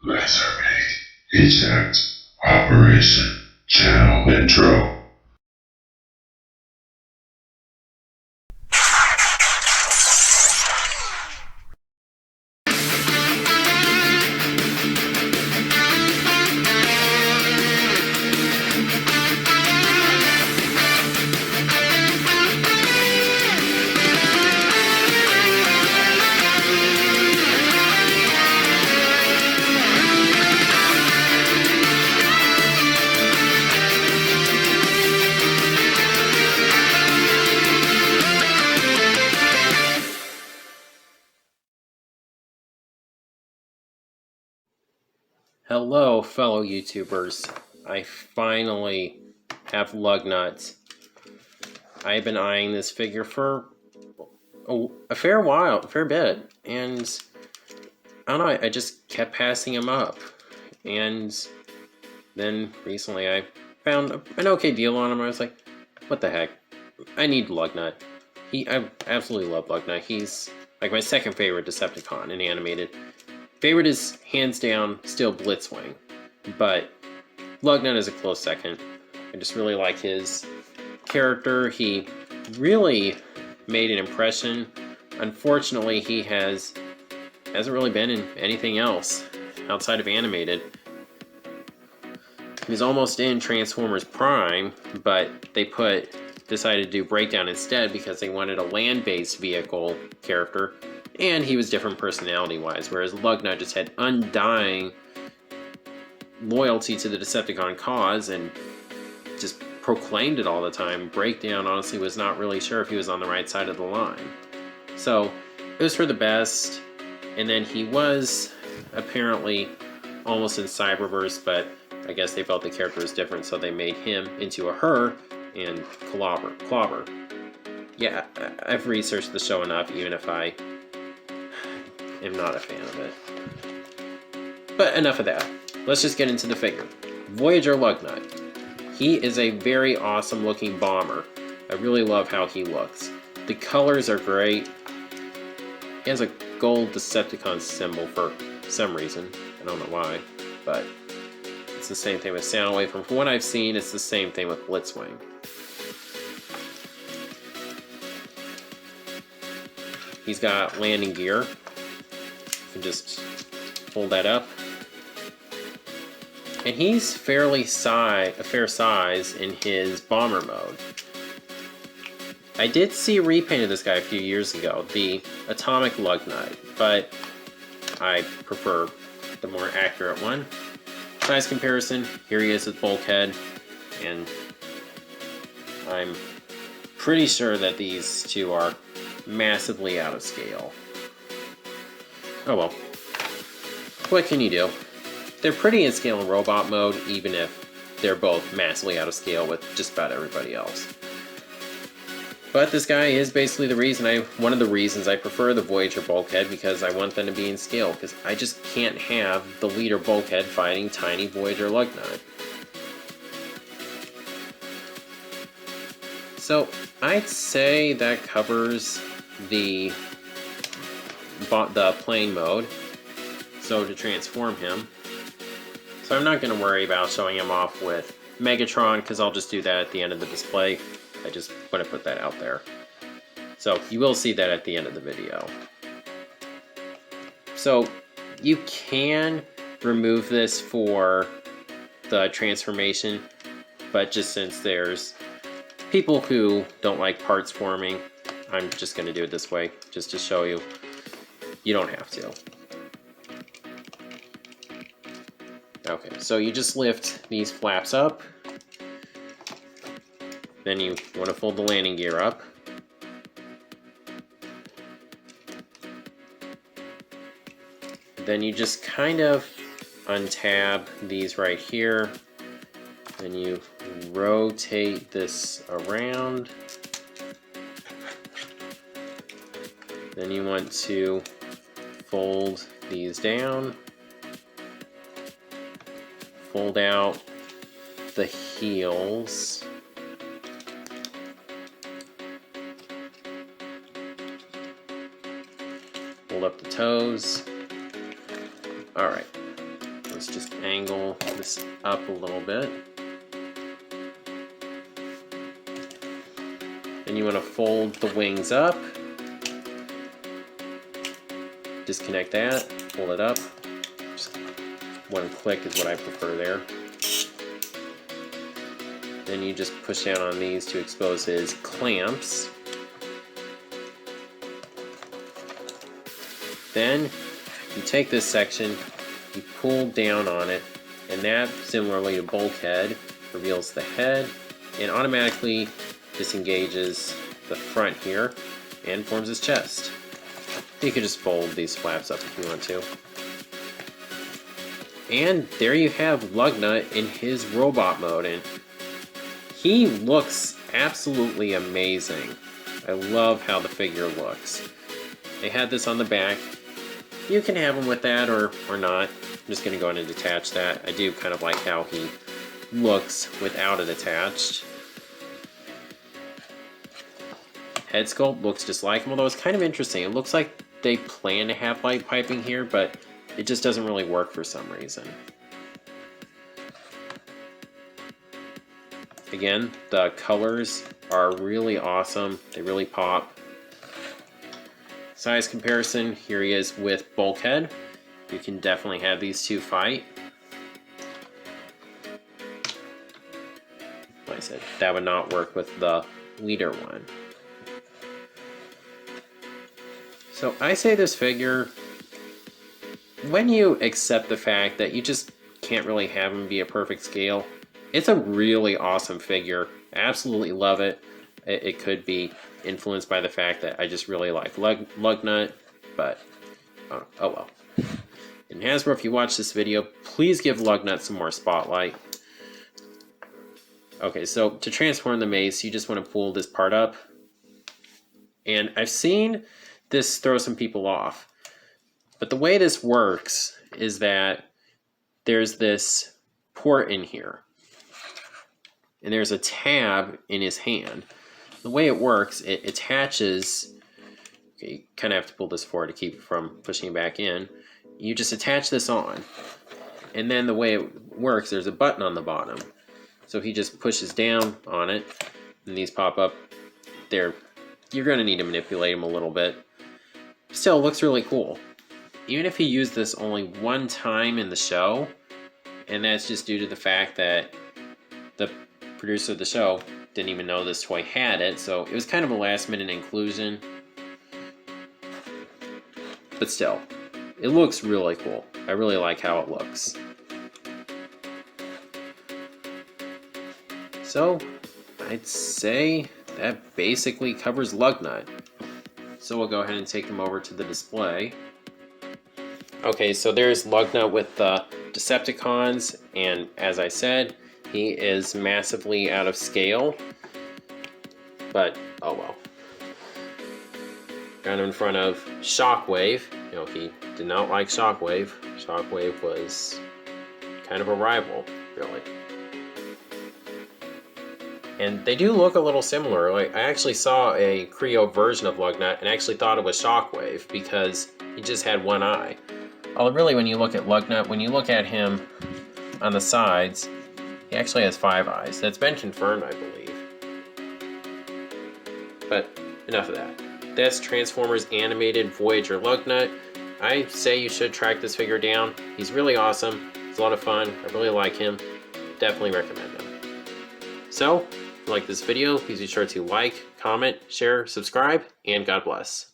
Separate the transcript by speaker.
Speaker 1: Lasermate. Eject. Operation. Channel intro.
Speaker 2: Hello, fellow YouTubers. I finally have Lugnut. I've been eyeing this figure for a fair bit, and I don't know, I just kept passing him up. And then recently I found an okay deal on him. I was like, what the heck? I need Lugnut. I absolutely love Lugnut. He's like my second favorite Decepticon in animated. Favorite is hands down still Blitzwing, but Lugnut is a close second. I just really like his character. He really made an impression. Unfortunately, he hasn't really been in anything else outside of animated. He was almost in Transformers Prime, but they decided to do Breakdown instead because they wanted a land-based vehicle character, and he was different personality-wise, whereas Lugnut just had undying loyalty to the Decepticon cause and just proclaimed it all the time. Breakdown honestly was not really sure if he was on the right side of the line. So it was for the best. And then he was apparently almost in Cyberverse, but I guess they felt the character was different, so they made him into a her and Clobber. Yeah, I've researched the show enough, even if I am not a fan of it. But enough of that. Let's just get into the figure. Voyager Lugnut. He is a very awesome looking bomber. I really love how he looks. The colors are great. He has a gold Decepticon symbol for some reason. I don't know why, but it's the same thing with Soundwave. From what I've seen, it's the same thing with Blitzwing. He's got landing gear. You can just hold that up. And he's a fair size in his bomber mode. I did see a repaint of this guy a few years ago, the Atomic Lugnut, but I prefer the more accurate one. Size comparison, here he is with Bulkhead, and I'm pretty sure that these two are massively out of scale. Oh well, what can you do? They're pretty in scale in robot mode, even if they're both massively out of scale with just about everybody else. But this guy is basically one of the reasons I prefer the Voyager Bulkhead, because I want them to be in scale, because I just can't have the leader Bulkhead fighting tiny Voyager Lugnut. So I'd say that covers the plane mode. So to transform him. So I'm not going to worry about showing him off with Megatron, because I'll just do that at the end of the display. I just want to put that out there. So you will see that at the end of the video. So you can remove this for the transformation, but just since there's people who don't like parts forming, I'm just going to do it this way, just to show you. You don't have to. Okay, so you just lift these flaps up. Then you want to fold the landing gear up. Then you just kind of untab these right here. Then you rotate this around. Then you want to fold these down. Fold out the heels. Fold up the toes. Alright. let's just angle this up a little bit. Then you want to fold the wings up. Disconnect that, pull it up. Just one click is what I prefer there. Then you just push down on these to expose his clamps. Then you take this section, you pull down on it, and that, similarly to bulkhead, reveals the head and automatically disengages the front here and forms his chest. You could just fold these flaps up if you want to. And there you have Lugnut in his robot mode, and he looks absolutely amazing. I love how the figure looks. They had this on the back. You can have him with that or not. I'm just going to go ahead and detach that. I do kind of like how he looks without it attached. Head sculpt looks just like him, although it's kind of interesting. It looks like they plan to have light piping here, but it just doesn't really work for some reason. Again, the colors are really awesome. They really pop. Size comparison, here he is with Bulkhead. You can definitely have these two fight. Like I said, that would not work with the leader one. So I say this figure, when you accept the fact that you just can't really have him be a perfect scale, it's a really awesome figure. I absolutely love it. It could be influenced by the fact that I just really like Lugnut, but oh well. And Hasbro, if you watch this video, please give Lugnut some more spotlight. Okay, so to transform the mace, you just want to pull this part up. And I've seen this throw some people off. But the way this works is that there's this port in here. And there's a tab in his hand. The way it works, it attaches, okay, you kind of have to pull this forward to keep it from pushing it back in. You just attach this on. And then the way it works, there's a button on the bottom. So he just pushes down on it, and these pop up. You're going to need to manipulate them a little bit. Still, it looks really cool. Even if he used this only one time in the show, and that's just due to the fact that the producer of the show didn't even know this toy had it, so it was kind of a last minute inclusion. But still, it looks really cool. I really like how it looks. So, I'd say that basically covers Lugnut. So we'll go ahead and take him over to the display. Okay, so there's Lugnut with the Decepticons, and as I said, he is massively out of scale, but oh well. Got him in front of Shockwave. You know, he did not like Shockwave. Shockwave was kind of a rival, really. And they do look a little similar. Like, I actually saw a Creo version of Lugnut and actually thought it was Shockwave because he just had one eye. Although really, when you look at Lugnut, when you look at him on the sides, he actually has 5 eyes. That's been confirmed, I believe. But enough of that. That's Transformers Animated Voyager Lugnut. I say you should track this figure down. He's really awesome. It's a lot of fun. I really like him. Definitely recommend him. So, if you like this video, please be sure to like, comment, share, subscribe, and God bless.